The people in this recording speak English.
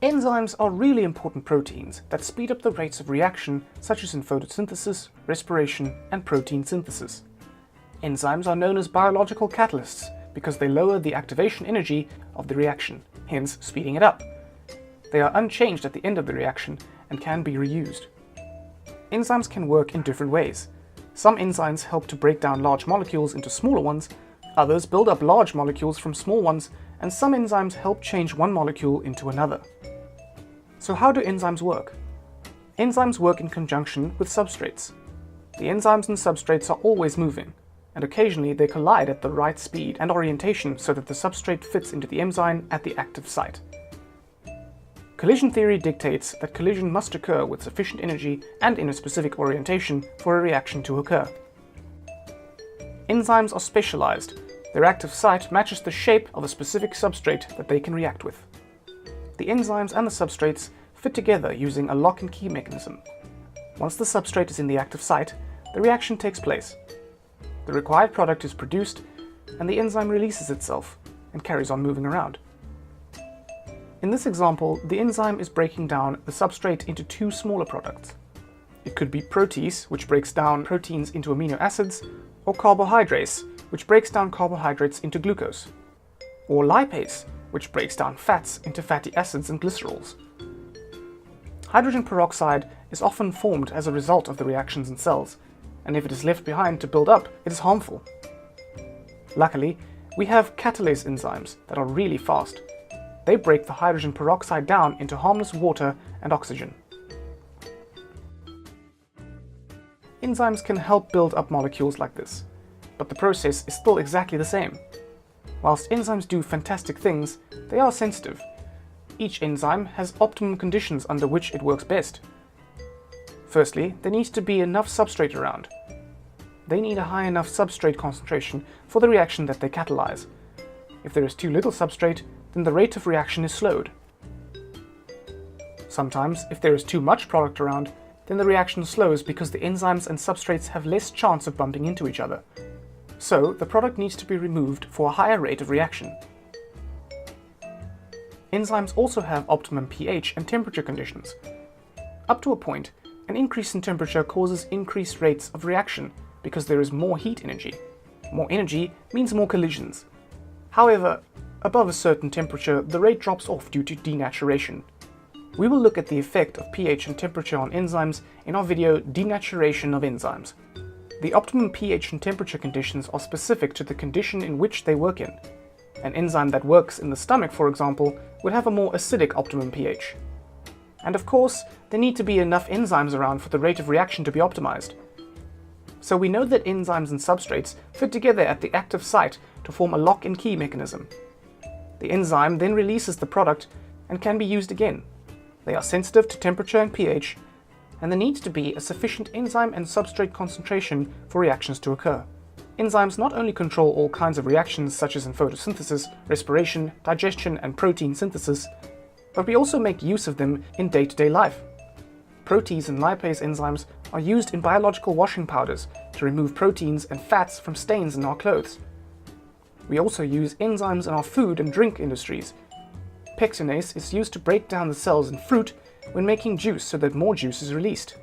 Enzymes are really important proteins that speed up the rates of reaction, such as in photosynthesis, respiration, and protein synthesis. Enzymes are known as biological catalysts because they lower the activation energy of the reaction, hence speeding it up. They are unchanged at the end of the reaction and can be reused. Enzymes can work in different ways. Some enzymes help to break down large molecules into smaller ones, others build up large molecules from small ones, and some enzymes help change one molecule into another. So how do enzymes work? Enzymes work in conjunction with substrates. The enzymes and substrates are always moving, and occasionally they collide at the right speed and orientation so that the substrate fits into the enzyme at the active site. Collision theory dictates that collision must occur with sufficient energy and interspecific orientation for a reaction to occur. Enzymes are specialized. Their active site matches the shape of a specific substrate that they can react with. The enzymes and the substrates fit together using a lock and key mechanism. Once the substrate is in the active site, the reaction takes place. The required product is produced, and the enzyme releases itself and carries on moving around. In this example, the enzyme is breaking down the substrate into two smaller products. It could be protease, which breaks down proteins into amino acids, or carbohydrase, which breaks down carbohydrates into glucose, or lipase, which breaks down fats into fatty acids and glycerols. Hydrogen peroxide is often formed as a result of the reactions in cells, and if it is left behind to build up, it is harmful. Luckily, we have catalase enzymes that are really fast. They break the hydrogen peroxide down into harmless water and oxygen. Enzymes can help build up molecules like this, but the process is still exactly the same. Whilst enzymes do fantastic things, they are sensitive. Each enzyme has optimum conditions under which it works best. Firstly, there needs to be enough substrate around. They need a high enough substrate concentration for the reaction that they catalyze. If there is too little substrate, then the rate of reaction is slowed. Sometimes, if there is too much product around, then the reaction slows because the enzymes and substrates have less chance of bumping into each other. So, the product needs to be removed for a higher rate of reaction. Enzymes also have optimum pH and temperature conditions. Up to a point, an increase in temperature causes increased rates of reaction because there is more heat energy. More energy means more collisions. However, above a certain temperature, the rate drops off due to denaturation. We will look at the effect of pH and temperature on enzymes in our video Denaturation of Enzymes. The optimum pH and temperature conditions are specific to the condition in which they work in. An enzyme that works in the stomach, for example, would have a more acidic optimum pH. And of course, there need to be enough enzymes around for the rate of reaction to be optimized. So we know that enzymes and substrates fit together at the active site to form a lock and key mechanism. The enzyme then releases the product and can be used again. They are sensitive to temperature and pH, and there needs to be a sufficient enzyme and substrate concentration for reactions to occur. Enzymes not only control all kinds of reactions such as in photosynthesis, respiration, digestion, and protein synthesis, but we also make use of them in day-to-day life. Protease and lipase enzymes are used in biological washing powders to remove proteins and fats from stains in our clothes. We also use enzymes in our food and drink industries. Pectinase is used to break down the cells in fruit when making juice so that more juice is released.